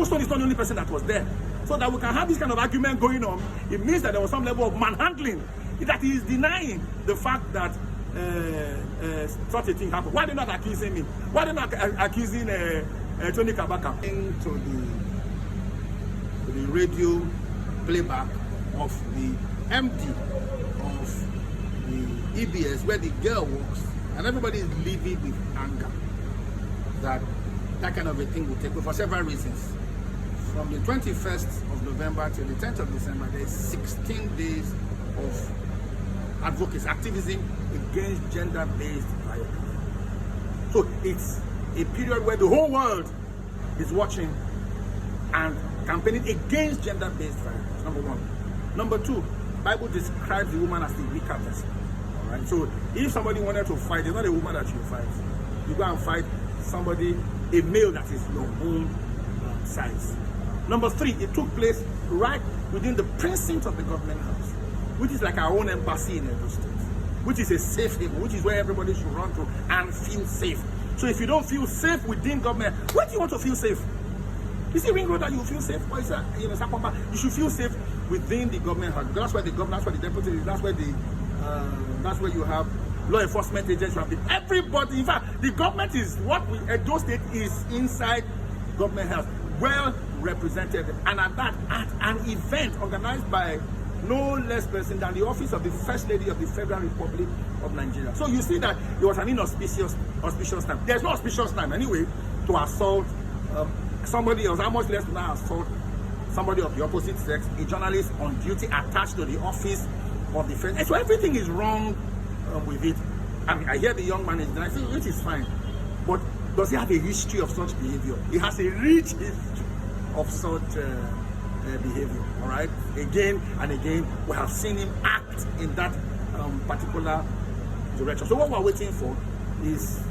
Stone is not the only person that was there. So that we can have this kind of argument going on, it means that there was some level of manhandling, that he is denying the fact that such a thing happened. Why are they not accusing me? Why are they not accusing Tony Kabaka? To the radio playback of the MD of the EBS, where the girl works, and everybody is living with anger that kind of a thing will take place for several reasons. From the 21st of November till the 10th of December, there is 16 days of advocacy, activism against gender-based violence. So it's a period where the whole world is watching and campaigning against gender-based violence, number one. Number two, the Bible describes the woman as the weaker person. All right. So if somebody wanted to fight, it's not a woman that you fight. You go and fight somebody, a male that is your own size. Number three, it took place right within the precinct of the government house, which is like our own embassy in Edo State, which is a safe haven, which is where everybody should run to and feel safe. So if you don't feel safe within government, where do you want to feel safe? Is it Ring Road that you feel safe? Or is it, Sapapa? You should feel safe within the government house. That's where the governor, that's where the deputy is, that's where you have law enforcement agents, you have everybody. In fact, the government is what Edo State is inside government house, well represented, and at an event organized by no less person than the office of the First Lady of the Federal Republic of Nigeria. So you see that it was an inauspicious time. There's no auspicious time anyway to assault somebody else. How much less to now assault somebody of the opposite sex, a journalist on duty attached to the office of the First. And so everything is wrong with it. I mean, I hear the young man is, and I think it is fine, but does he have a history of such behavior? He has a rich history of such behavior. All right, again and again we have seen him act in that particular direction. So what we're waiting for is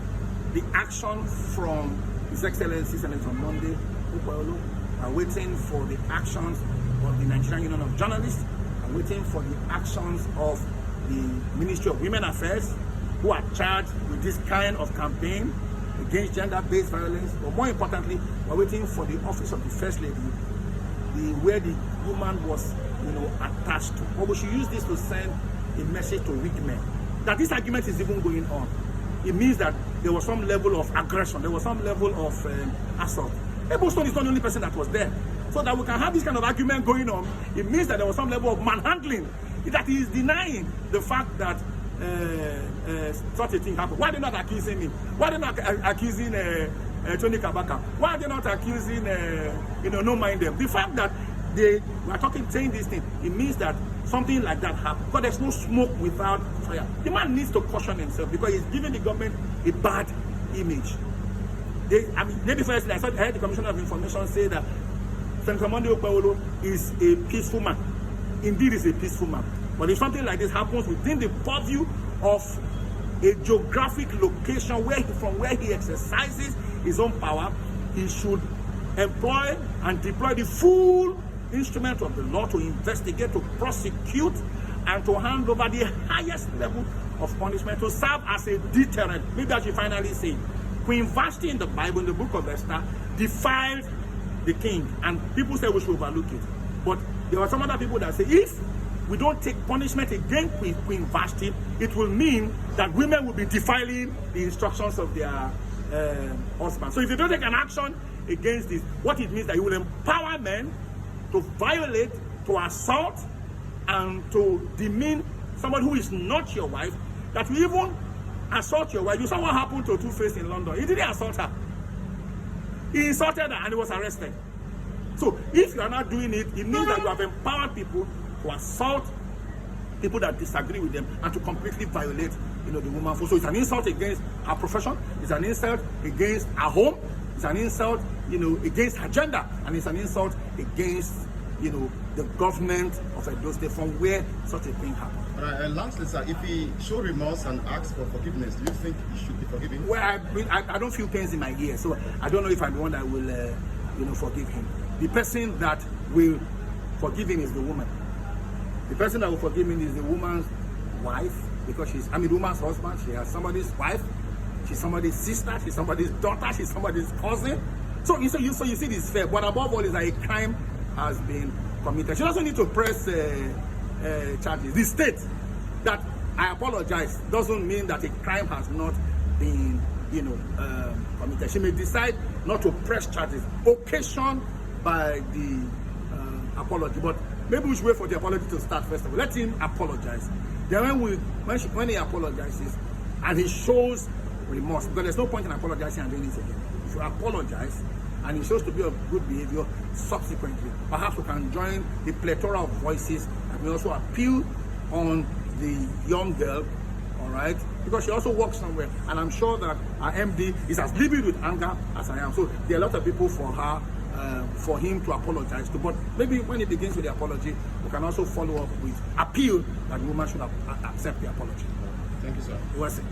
the action from His Excellency Senator Monday Ukwaolo. We're waiting for the actions of the Nigerian Union of Journalists. I'm waiting for the actions of the Ministry of Women Affairs, who are charged with this kind of campaign against gender-based violence. But more importantly, we're waiting for the office of the First Lady, where the woman was, attached to. But we should use this to send a message to weak men that this argument is even going on. It means that there was some level of aggression, there was some level of assault. Stone is not the only person that was there. So that we can have this kind of argument going on, it means that there was some level of manhandling, that he is denying the fact that such a thing happened. Why are they not accusing me? Why are they not accusing Tony Kabaka? Why are they not accusing, no mind them? The fact that they were saying this thing, it means that something like that happened. Because there's no smoke without fire. The man needs to caution himself because he's giving the government a bad image. Maybe firstly, I heard the Commissioner of Information say that Senator Monday Ukwaolo is a peaceful man. Indeed, he's a peaceful man. But if something like this happens within the purview of a geographic location from where he exercises his own power, he should employ and deploy the full instrument of the law to investigate, to prosecute, and to hand over the highest level of punishment to serve as a deterrent. Maybe I should finally say, Queen Vashti in the Bible, in the book of Esther, defiled the king, and people say we should overlook it. But there are some other people that say if we don't take punishment against Queen Vashti, it will mean that women will be defiling the instructions of their husbands. So if you don't take an action against this, what it means that you will empower men to violate, to assault, and to demean somebody who is not your wife, that will even assault your wife. You saw what happened to Two-Face in London. He didn't assault her. He insulted her and he was arrested. So if you are not doing it, it means that you have empowered people to assault people that disagree with them and to completely violate, the woman. So it's an insult against her profession. It's an insult against her home. It's an insult, against her gender, and it's an insult against, the government of Edo State from where such a thing happened. And lastly, sir, if he show remorse and ask for forgiveness, do you think he should be forgiven? Well, I don't feel pains in my ear, so I don't know if I'm the one that will, forgive him. The person that will forgive him is the woman. The person that will forgive him is the woman's wife, because the woman's husband. She has somebody's wife, she's somebody's sister, she's somebody's daughter, she's somebody's cousin. So you see this fair, but above all is that a crime has been committed. She doesn't need to press charges. The state that I apologize doesn't mean that a crime has not been, committed. She may decide not to press charges, occasioned by the apology, but maybe we should wait for the apology to start first of all. Let him apologize. Then when he apologizes and he shows remorse, because there's no point in apologizing and doing it again. If you apologize and he shows to be of good behavior subsequently, perhaps we can join the plethora of voices and we also appeal on the young girl, all right, because she also works somewhere, and I'm sure that our MD is as livid with anger as I am. So there are a lot of people for her, for him to apologize to. But maybe when he begins with the apology, we can also follow up with appeal that the woman should accept the apology. Thank you, sir. You're welcome.